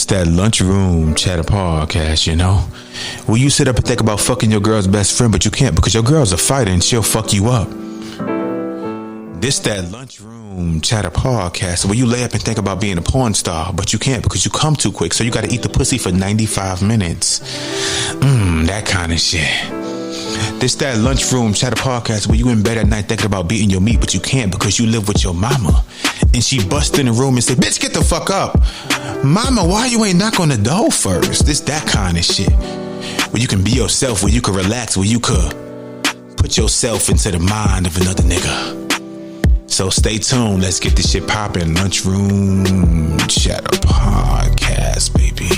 This that lunchroom chatter podcast, you know, where you sit up and think about fucking your girl's best friend, but you can't because your girl's a fighter and she'll fuck you up. This that lunchroom chatter podcast where you lay up and think about being a porn star, but you can't because you come too quick, so you got to eat the pussy for 95 minutes. That kind of shit. This that lunchroom chatter podcast where you in bed at night thinking about beating your meat, but you can't because you live with your mama, and she bust in the room and say, "Bitch, get the fuck up, mama. Why you ain't knock on the door first?" This that kind of shit where you can be yourself, where you can relax, where you could put yourself into the mind of another nigga. So stay tuned. Let's get this shit popping. Lunchroom chatter podcast, baby.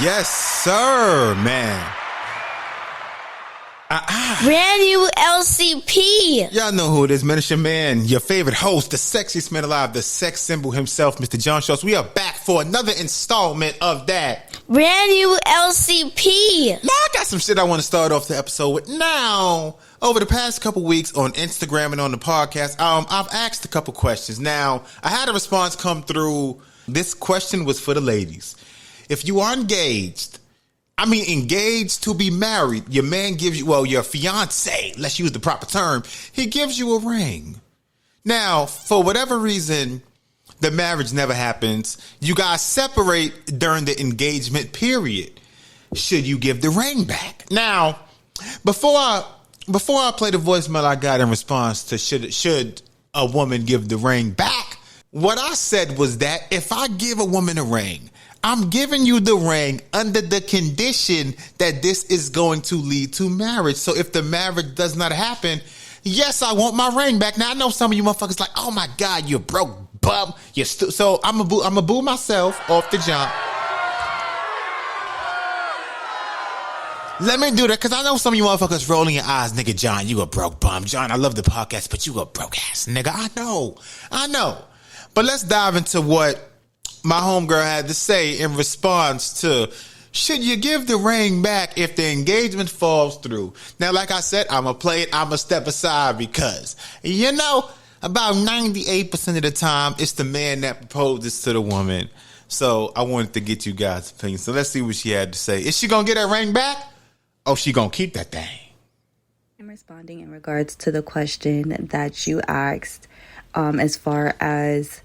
Yes, sir, man. Brand new LCP. Y'all know who it is, man. It's your man, your favorite host, the sexiest man alive, the sex symbol himself, Mr. John Schultz. We are back for another installment of that Brand new LCP. Now I got some shit I want to start off the episode with. Now, over the past couple weeks on Instagram and on the podcast, I've asked a couple questions. Now, I had a response come through. This question was for the ladies. If you are engaged to be married, your man gives you, well, your fiance, let's use the proper term, he gives you a ring. Now, for whatever reason, the marriage never happens. You guys separate during the engagement period. Should you give the ring back? Now, before I play the voicemail I got in response to should a woman give the ring back, what I said was that if I give a woman a ring, I'm giving you the ring under the condition that this is going to lead to marriage. So if the marriage does not happen, yes, I want my ring back. Now, I know some of you motherfuckers like, oh my God, you're broke bum. So I'm a boo myself off the jump. Let me do that because I know some of you motherfuckers rolling your eyes. Nigga, John, you a broke bum. John, I love the podcast, but you a broke ass nigga. I know. But let's dive into what my homegirl had to say in response to, should you give the ring back if the engagement falls through? Now, like I said, I'm going to play it. I'm going to step aside because, you know, about 98% of the time, it's the man that proposes to the woman. So I wanted to get you guys' opinion. So let's see what she had to say. Is she going to get her ring back? Or she going to keep that thing? I'm responding in regards to the question that you asked, as far as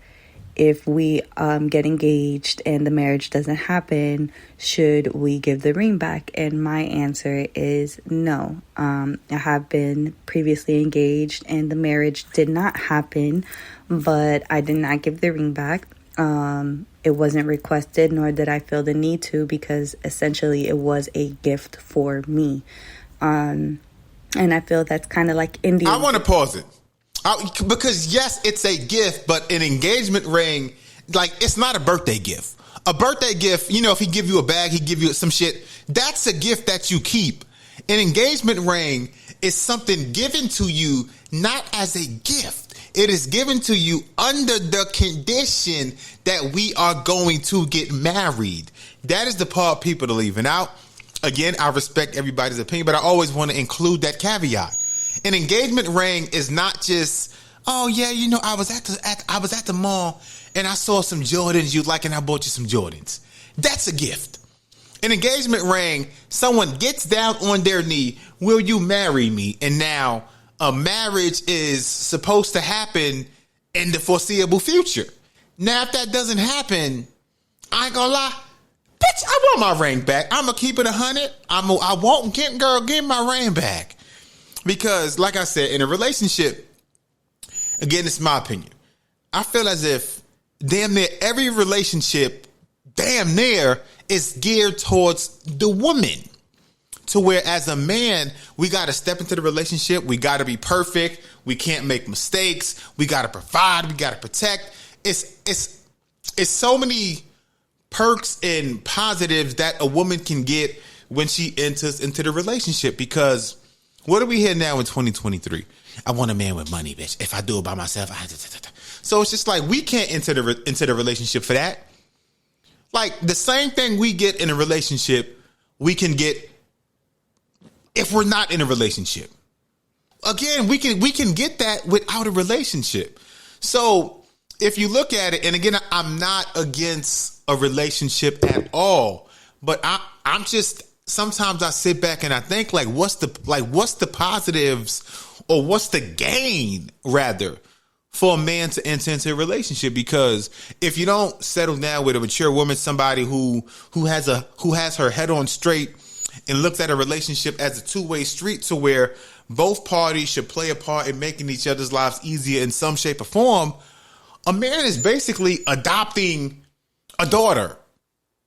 if we get engaged and the marriage doesn't happen, should we give the ring back? And my answer is no. I have been previously engaged and the marriage did not happen, but I did not give the ring back. It wasn't requested, nor did I feel the need to, because essentially it was a gift for me. And I feel that's kind of like Indian. I want to pause it. Because yes, it's a gift, but an engagement ring, like, it's not a birthday gift. A birthday gift, you know, if he give you a bag, he give you some shit, that's a gift that you keep. An engagement ring is something given to you not as a gift. It is given to you under the condition that we are going to get married. That is the part people are leaving out. Again, I respect everybody's opinion, but I always want to include that caveat. An engagement ring is not just, oh yeah, you know, I was at the mall and I saw some Jordans you like and I bought you some Jordans. That's a gift. An engagement ring, someone gets down on their knee, will you marry me? And now a marriage is supposed to happen in the foreseeable future. Now, if that doesn't happen, I ain't gonna lie, bitch, I want my ring back. I'm gonna keep it 100. I won't give my ring back. Because, like I said, in a relationship, again, it's my opinion, I feel as if damn near every relationship, damn near, is geared towards the woman. To where, as a man, we got to step into the relationship. We got to be perfect. We can't make mistakes. We got to provide. We got to protect. It's so many perks and positives that a woman can get when she enters into the relationship. Because what are we here now in 2023? I want a man with money, bitch. If I do it by myself, so it's just like we can't enter the relationship for that. Like the same thing we get in a relationship, we can get if we're not in a relationship. Again, we can get that without a relationship. So if you look at it, and again, I'm not against a relationship at all, but I'm just, sometimes I sit back and I think what's the positives, or what's the gain rather, for a man to enter into a relationship? Because if you don't settle down with a mature woman, somebody who has her head on straight and looks at a relationship as a two-way street, to where both parties should play a part in making each other's lives easier in some shape or form, a man is basically adopting a daughter.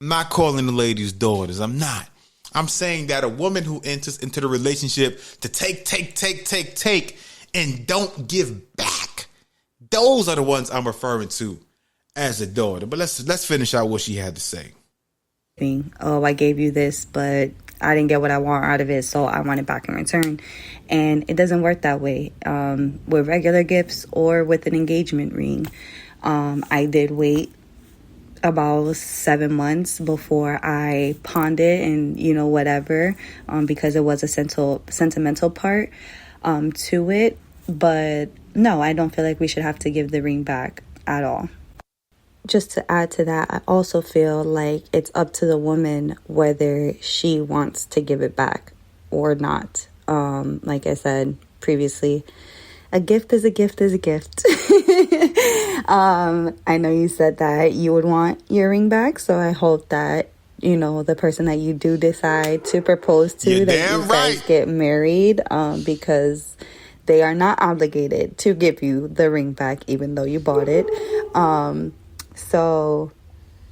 I'm not calling the ladies daughters. I'm not. I'm saying that a woman who enters into the relationship to take, and don't give back, those are the ones I'm referring to as a daughter. But let's finish out what she had to say. Oh, I gave you this, but I didn't get what I want out of it, so I want it back in return. And it doesn't work that way with regular gifts or with an engagement ring. I did wait about 7 months before I pawned it and, whatever, because it was a sentimental part to it. But no, I don't feel like we should have to give the ring back at all. Just to add to that, I also feel like it's up to the woman whether she wants to give it back or not. Like I said previously, a gift is a gift is a gift. I know you said that you would want your ring back, so I hope that, the person that you do decide to propose to, You're that you guys get married, because they are not obligated to give you the ring back, even though you bought it. So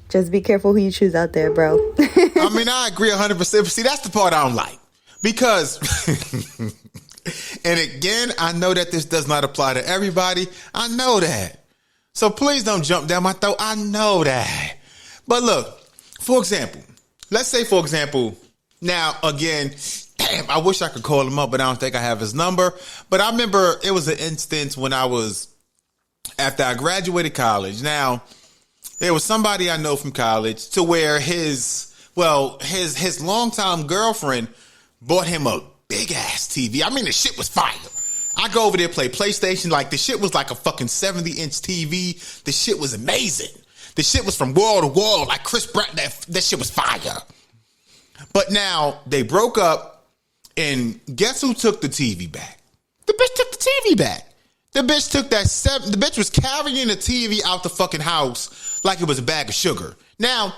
just be careful who you choose out there, bro. I mean, I agree 100%. See, that's the part I don't like. Because, and again, I know that this does not apply to everybody. I know that. So please don't jump down my throat. I know that. But look, let's say, now, again, damn, I wish I could call him up, but I don't think I have his number. But I remember it was an instance when after I graduated college. Now, there was somebody I know from college to where his longtime girlfriend bought him a big ass TV. I mean, the shit was fire. I go over there, play PlayStation. Like, the shit was like a fucking 70-inch TV. The shit was amazing. The shit was from wall to wall. Like Chris Pratt, that shit was fire. But now they broke up, and guess who took the TV back? The bitch took the TV back. The bitch took the bitch was carrying the TV out the fucking house like it was a bag of sugar. Now,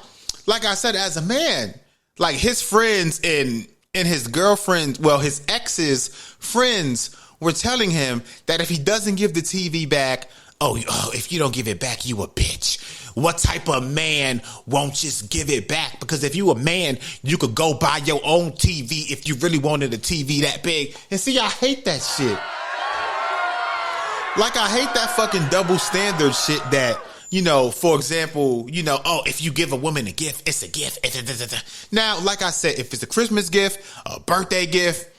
like I said, as a man, like his friends and his girlfriend, his ex's friends were telling him that if he doesn't give the TV back, if you don't give it back, you a bitch. What type of man won't just give it back? Because if you a man, you could go buy your own TV if you really wanted a TV that big. And see, I hate that shit. Like, I hate that fucking double standard shit that, for example, if you give a woman a gift, it's a gift. Now, like I said, if it's a Christmas gift, a birthday gift,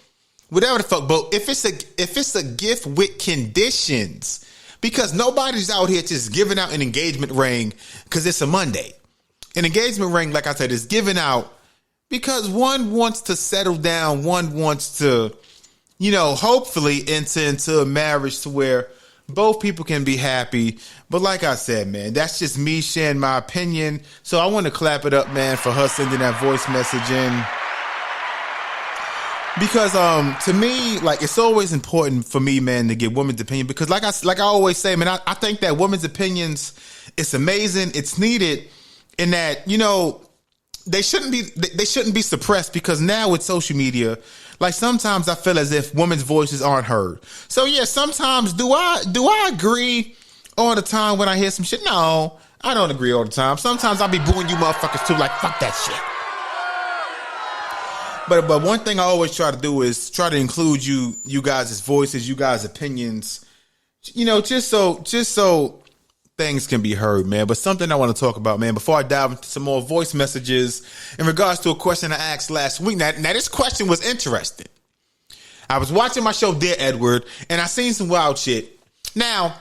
whatever the fuck, but if it's a gift with conditions, because nobody's out here just giving out an engagement ring because it's a Monday. An engagement ring, like I said, is given out because one wants to settle down, one wants to, hopefully enter into a marriage to where both people can be happy. But like I said, man, that's just me sharing my opinion. So I want to clap it up, man, for her sending that voice message in. Because to me, like, it's always important for me, man, to get women's opinion. Because like I always say, man, I think that women's opinions, it's amazing, it's needed, in that, they shouldn't be suppressed, because now with social media, like, sometimes I feel as if women's voices aren't heard. So yeah, sometimes do I agree all the time when I hear some shit? No, I don't agree all the time. Sometimes I'll be booing you motherfuckers too, like, fuck that shit. But one thing I always try to do is try to include you guys' voices, you guys' opinions, just so things can be heard, man. But something I want to talk about, man, before I dive into some more voice messages in regards to a question I asked last week. Now this question was interesting. I was watching my show, Dear Edward, and I seen some wild shit. Now,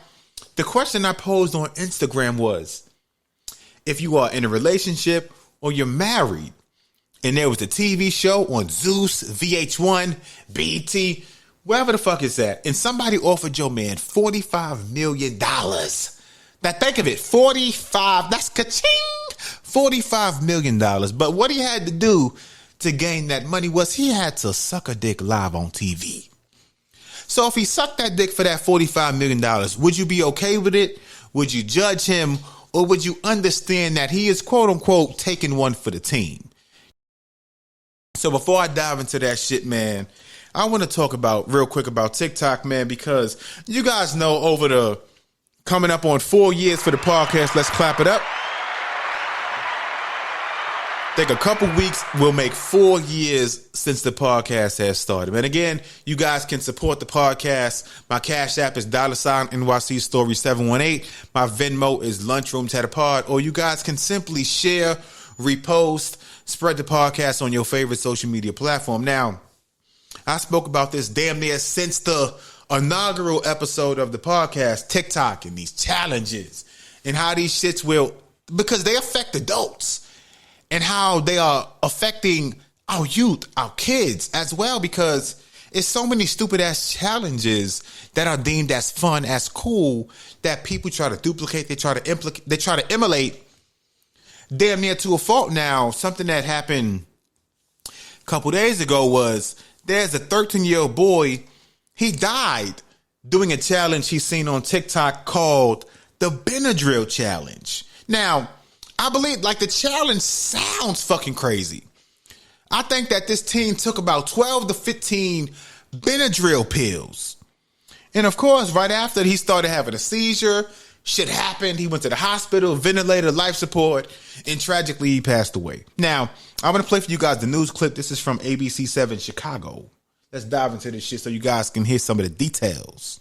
the question I posed on Instagram was, if you are in a relationship or you're married, and there was a TV show on Zeus, VH1, BET, wherever the fuck it's at, and somebody offered your man $45 million Now think of it, 45, that's ka-ching, $45 million. But what he had to do to gain that money was he had to suck a dick live on TV. So if he sucked that dick for that $45 million, would you be okay with it? Would you judge him? Or would you understand that he is, quote unquote, taking one for the team? So before I dive into that shit, man, I want to talk real quick about TikTok, man, because you guys know over the coming up on 4 years for the podcast, Let's Clap It Up. I think a couple weeks will make 4 years since the podcast has started. And again, you guys can support the podcast. My Cash App is $NYC Story 718. My Venmo is Lunchroom Tatter Pod. Or you guys can simply share, repost, spread the podcast on your favorite social media platform. Now, I spoke about this damn near since the inaugural episode of the podcast, TikTok and these challenges and how these shits will, because they affect adults and how they are affecting our youth, our kids as well, because it's so many stupid ass challenges that are deemed as fun, as cool, that people try to duplicate, they try to emulate damn near to a fault. Now, something that happened a couple days ago was there's a 13-year-old boy. He died doing a challenge he's seen on TikTok called the Benadryl Challenge. Now, I believe like the challenge sounds fucking crazy. I think that this teen took about 12 to 15 Benadryl pills. And of course, right after he started having a seizure, shit happened. He went to the hospital, ventilator, life support, and tragically he passed away. Now, I'm going to play for you guys the news clip. This is from ABC7 Chicago. Let's dive into this shit so you guys can hear some of the details.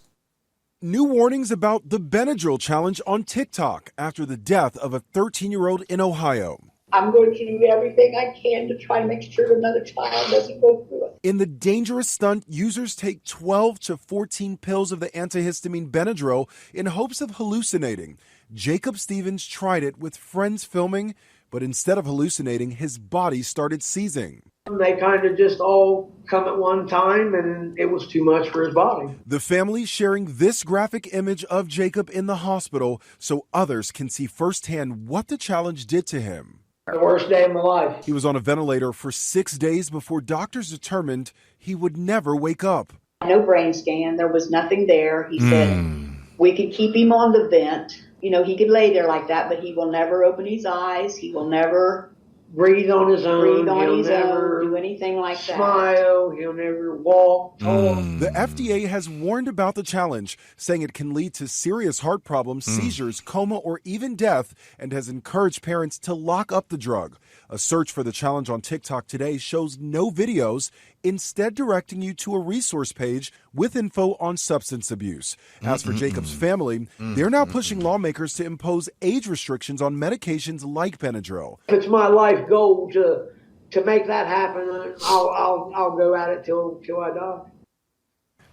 New warnings about the Benadryl challenge on TikTok after the death of a 13-year-old in Ohio. I'm going to do everything I can to try to make sure another child doesn't go through it. In the dangerous stunt, users take 12 to 14 pills of the antihistamine Benadryl in hopes of hallucinating. Jacob Stevens tried it with friends filming, but instead of hallucinating, his body started seizing. They kind of just all come at one time, and it was too much for his body. The family sharing this graphic image of Jacob in the hospital so others can see firsthand what the challenge did to him. The worst day of my life. He was on a ventilator for 6 days before doctors determined he would never wake up. No brain scan. There was nothing there. He said we could keep him on the vent. You know, he could lay there like that, but he will never open his eyes. He will never breathe on his own. He'll never do anything like that. Smile. He'll never walk. The FDA has warned about the challenge, saying it can lead to serious heart problems, seizures, coma, or even death, and has encouraged parents to lock up the drug. A search for the challenge on TikTok today shows no videos, instead directing you to a resource page with info on substance abuse. As for Jacob's family, they're now pushing lawmakers to impose age restrictions on medications like Benadryl. If it's my life goal to make that happen, I'll go at it till I die.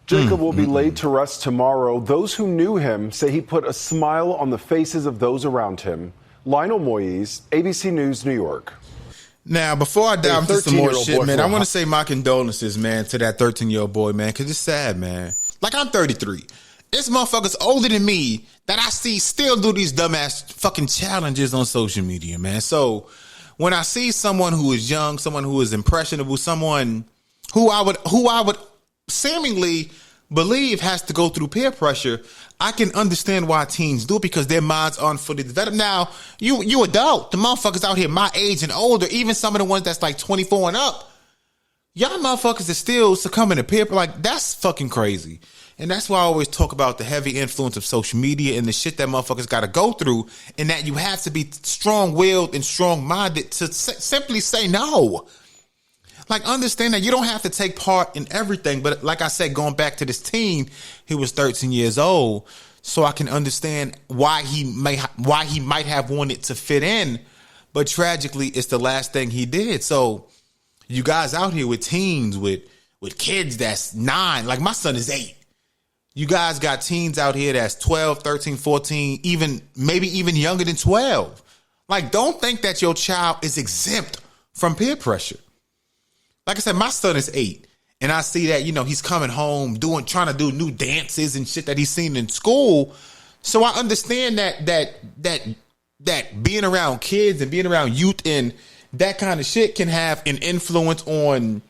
Jacob will be laid to rest tomorrow. Those who knew him say he put a smile on the faces of those around him. Lionel Moyes, ABC News, New York. Now, before I dive into some more 13-year-old shit, boy man, from I want to say my condolences, man, to that 13-year-old boy, man, because it's sad, man. Like, I'm 33. It's motherfuckers older than me that I see still do these dumbass fucking challenges on social media, man. So when I see someone who is young, someone who is impressionable, someone who I would seemingly believe has to go through peer pressure, I can understand why teens do it, because their minds aren't fully developed. Now, you adult, the motherfuckers out here my age and older, even some of the ones that's like 24 and up, y'all motherfuckers are still succumbing to peer pressure. Like, that's fucking crazy. And that's why I always talk about the heavy influence of social media and the shit that motherfuckers got to go through, and that you have to be strong-willed and strong-minded to simply say no. Like, understand that you don't have to take part in everything. But like I said, going back to this teen, he was 13 years old. So I can understand why he might have wanted to fit in. But tragically, it's the last thing he did. So you guys out here with teens, with kids that's 9, like my son is 8. You guys got teens out here that's 12, 13, 14, maybe even younger than 12. Like, don't think that your child is exempt from peer pressure. Like I said, my son is 8, and I see that, he's coming home trying to do new dances and shit that he's seen in school. So I understand that being around kids and being around youth and that kind of shit can have an influence on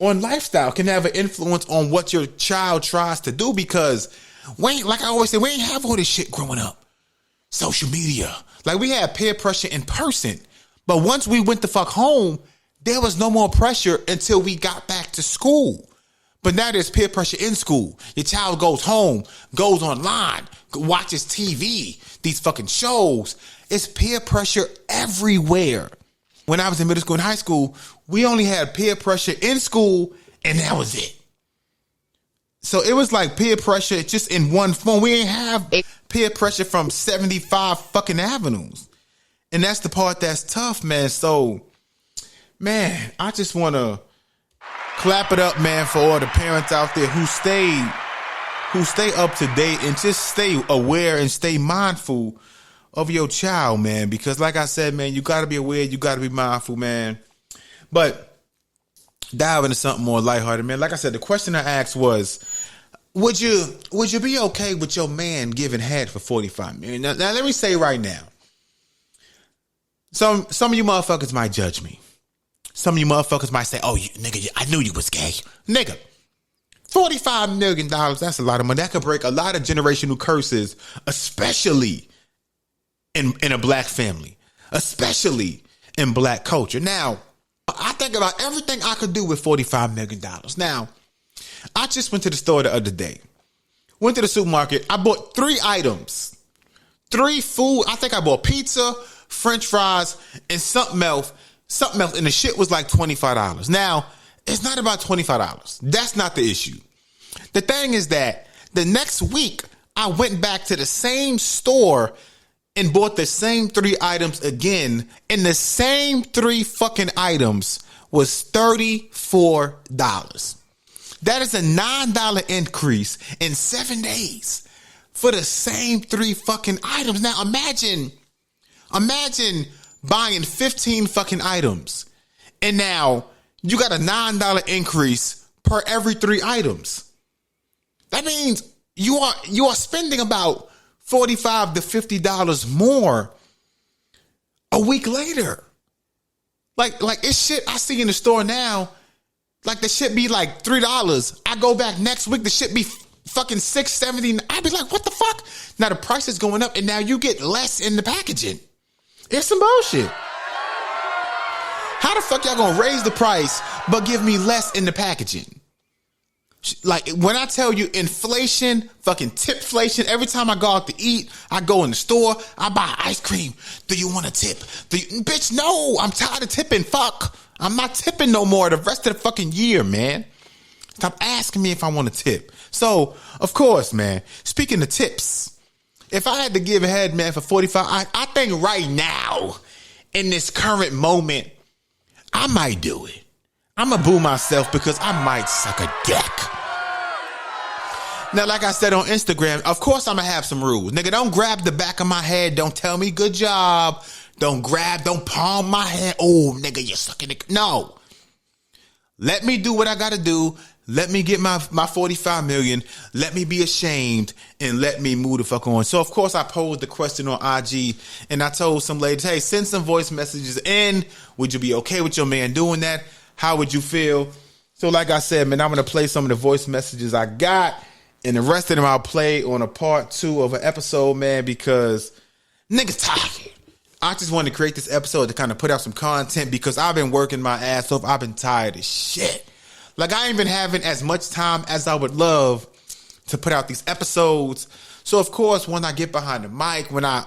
lifestyle, can have an influence on what your child tries to do, because like I always say, we ain't have all this shit growing up. Social media. Like, we had peer pressure in person. But once we went the fuck home, there was no more pressure until we got back to school. But now there's peer pressure in school. Your child goes home, goes online, watches TV, these fucking shows. It's peer pressure everywhere. When I was in middle school and high school, we only had peer pressure in school, and that was it. So it was like peer pressure just in one form. We ain't have peer pressure from 75 fucking avenues. And that's the part that's tough, man. So, man, I just want to clap it up, man, for all the parents out there who stay up to date and just stay aware and stay mindful of your child, man. Because like I said, man, you got to be aware, you got to be mindful, man. But dive into something more lighthearted, man. Like I said, the question I asked was, would you be okay with your man giving head for $45 million? Now let me say right now, some of you motherfuckers might judge me. Some of you motherfuckers might say, oh, nigga, I knew you was gay. Nigga, $45 million, that's a lot of money. That could break a lot of generational curses, especially in a black family, especially in black culture. Now, I think about everything I could do with $45 million. Now, I just went to the store the other day. Went to the supermarket. I bought 3 items. 3 food. I think I bought pizza, French fries, and something else. And the shit was like $25. Now, it's not about $25. That's not the issue. The thing is that the next week, I went back to the same store and bought the same 3 items again. And the same 3 fucking items was $34. That is a $9 increase in 7 days for the same 3 fucking items. Now imagine buying 15 fucking items, and now you got a $9 increase per every 3 items. That means you are spending about $45 to $50 more a week later. Like it's shit I see in the store now. Like the shit be like $3. I go back next week, the shit be fucking $6.70. I'd be like, what the fuck? Now the price is going up, and now you get less in the packaging. It's some bullshit. How the fuck y'all gonna raise the price but give me less in the packaging? Like, when I tell you inflation, fucking tipflation, every time I go out to eat, I go in the store, I buy ice cream. Do you want a tip? Bitch, no, I'm tired of tipping. Fuck. I'm not tipping no more the rest of the fucking year, man. Stop asking me if I want a tip. So, of course, man, speaking of tips, if I had to give a head, man, for $45, I think right now, in this current moment, I might do it. I'm going to boo myself because I might suck a dick. Now, like I said on Instagram, of course I'm going to have some rules. Nigga, don't grab the back of my head. Don't tell me good job. Don't palm my head. Oh, nigga, you're sucking it. No. Let me do what I got to do. Let me get my $45 million. Let me be ashamed and let me move the fuck on. So, of course, I posed the question on IG, and I told some ladies, hey, send some voice messages in. Would you be okay with your man doing that? How would you feel? So, like I said, man, I'm going to play some of the voice messages I got, and the rest of them I'll play on a part 2 of an episode, man, because niggas tired. I just wanted to create this episode to kind of put out some content because I've been working my ass off. I've been tired as shit. Like, I ain't been having as much time as I would love to put out these episodes. So, of course, when I get behind the mic, when I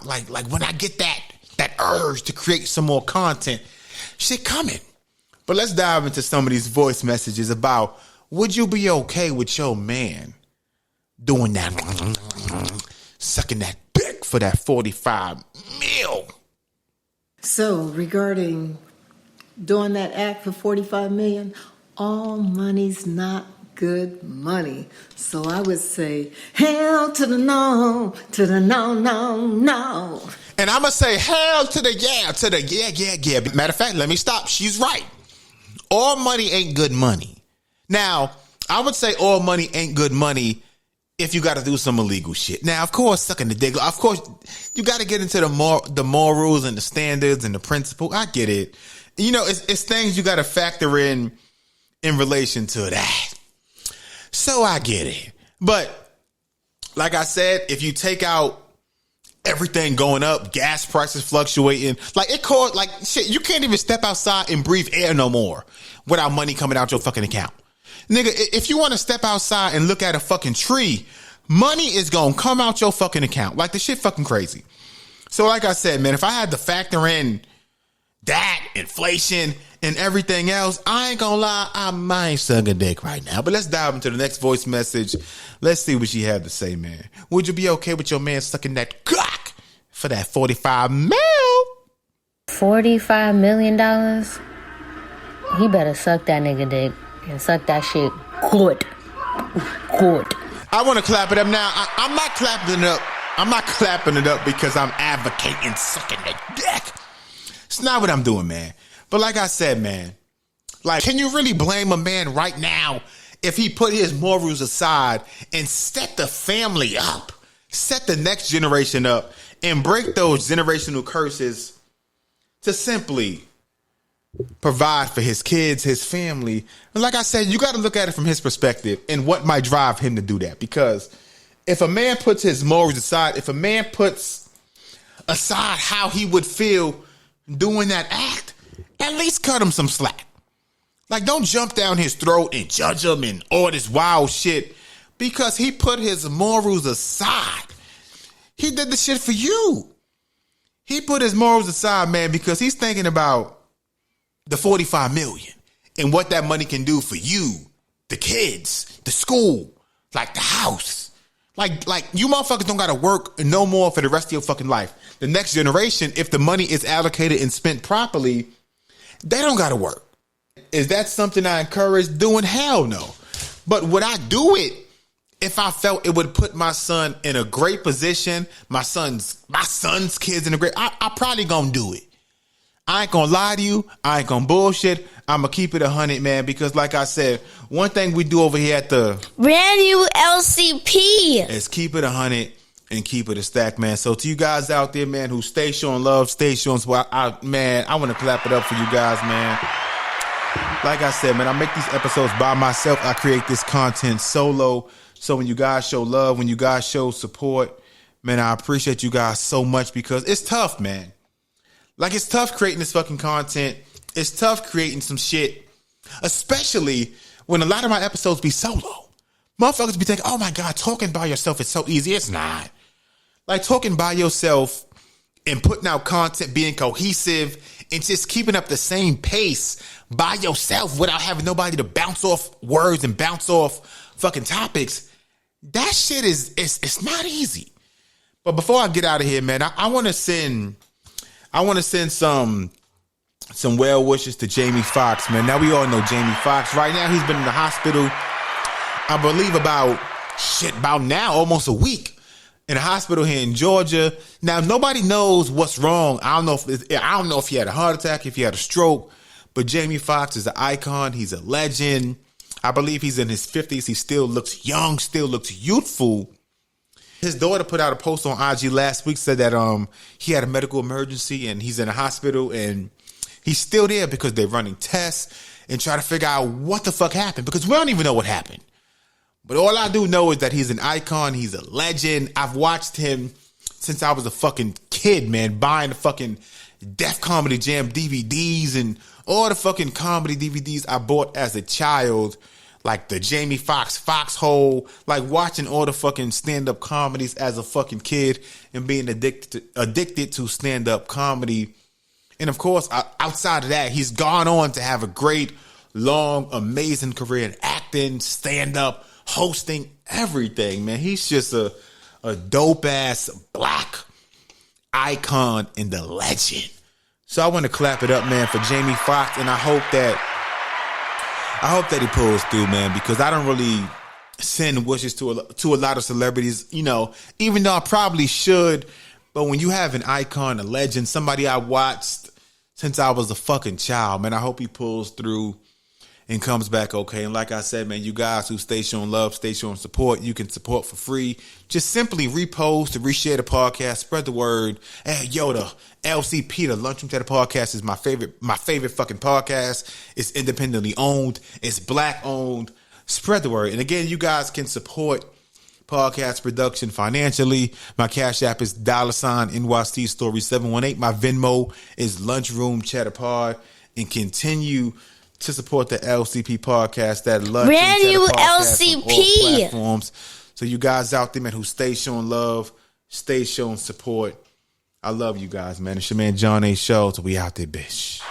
when I get that urge to create some more content, shit coming. But let's dive into some of these voice messages about, would you be okay with your man doing that, sucking that dick for that $45 million? So, regarding doing that act for $45 million, all money's not good money. So I would say, hell to the no, no. And I'm going to say hell to the yeah. Matter of fact, let me stop. She's right. All money ain't good money. Now, I would say all money ain't good money if you got to do some illegal shit. Now, of course, sucking the dick. Of course, you got to get into the morals and the standards and the principle. I get it. You know, it's things you got to factor in relation to that. So I get it. But like I said, if you take out everything going up, gas prices fluctuating, like it caused, like shit, you can't even step outside and breathe air no more without money coming out your fucking account. Nigga, if you want to step outside and look at a fucking tree, money is going to come out your fucking account. Like the shit fucking crazy. So like I said, man, if I had to factor in that, inflation, and everything else, I ain't gonna lie, I might suck a dick right now. But let's dive into the next voice message. Let's see what she had to say, man. Would you be okay with your man sucking that cock for that 45 mil? $45 million? He better suck that nigga dick and suck that shit good. Good. I want to clap it up now. I'm not clapping it up. I'm not clapping it up because I'm advocating sucking the dick. It's not what I'm doing, man. But like I said, man, like, can you really blame a man right now if he put his morals aside and set the family up, set the next generation up, and break those generational curses to simply provide for his kids, his family? And like I said, you got to look at it from his perspective and what might drive him to do that. Because if a man puts his morals aside, if a man puts aside how he would feel doing that act, at least cut him some slack. Like, don't jump down his throat and judge him and all this wild shit because he put his morals aside. He did the shit for you. He put his morals aside, man, because he's thinking about the 45 million and what that money can do for you, the kids, the school, like the house. Like you motherfuckers don't got to work no more for the rest of your fucking life. The next generation, if the money is allocated and spent properly, they don't got to work. Is that something I encourage doing? Hell no. But would I do it if I felt it would put my son in a great position, my son's kids in a great, I probably gonna do it. I ain't gonna lie to you. I ain't gonna bullshit. I'm gonna keep it 100, man, because like I said, one thing we do over here at the Brand new LCP is keep it 100 and keep it a stack, man. So to you guys out there, man, who stay showing love, stay showing support, I want to clap it up for you guys, man. Like I said, man, I make these episodes by myself. I create this content solo. So when you guys show love, when you guys show support, man, I appreciate you guys so much because it's tough, man. Like, it's tough creating this fucking content. It's tough creating some shit, especially when a lot of my episodes be solo. Motherfuckers be thinking, oh my God, talking by yourself is so easy. It's not. Like, talking by yourself and putting out content, being cohesive, and just keeping up the same pace by yourself without having nobody to bounce off words and bounce off fucking topics, that shit it's not easy. But before I get out of here, man, I want to send some well wishes to Jamie Foxx, man. Now we all know Jamie Foxx. Right now he's been in the hospital, I believe about now almost a week in a hospital here in Georgia. Now nobody knows what's wrong. I don't know if he had a heart attack, if he had a stroke, but Jamie Foxx is an icon. He's a legend. I believe he's in his 50s. He still looks young, still looks youthful. His daughter put out a post on IG last week, said that he had a medical emergency and he's in a hospital and he's still there because they're running tests and trying to figure out what the fuck happened, because we don't even know what happened. But all I do know is that he's an icon. He's a legend. I've watched him since I was a fucking kid, man, buying the fucking Def Comedy Jam DVDs and all the fucking comedy DVDs I bought as a child, like the Jamie Foxx Foxhole, like watching all the fucking stand-up comedies as a fucking kid and being addicted to stand-up comedy. And of course, outside of that, he's gone on to have a great, long, amazing career in acting, stand-up, hosting, everything, man. He's just a dope-ass black icon and the legend. So I want to clap it up, man, for Jamie Foxx, and I hope that he pulls through, man, because I don't really send wishes to a lot of celebrities, you know, even though I probably should. But when you have an icon, a legend, somebody I watched since I was a fucking child, man, I hope he pulls through and comes back okay. And like I said, man, you guys who stay showing love, stay showing support, you can support for free. Just simply repost and reshare the podcast, spread the word. Hey, yo, the LCP, the Lunchroom Chatter Podcast, is my favorite fucking podcast. It's independently owned. It's black owned. Spread the word. And again, you guys can support podcast production financially. My Cash App is $NYC Story 718. My Venmo is Lunchroom Chatter Pod. And continue to support the LCP podcast, that Lunchroom Chatter Podcast on all platforms. So you guys out there, man, who stay showing love, stay showing support. I love you guys, man. It's your man John A. Schultz. We out there, bitch.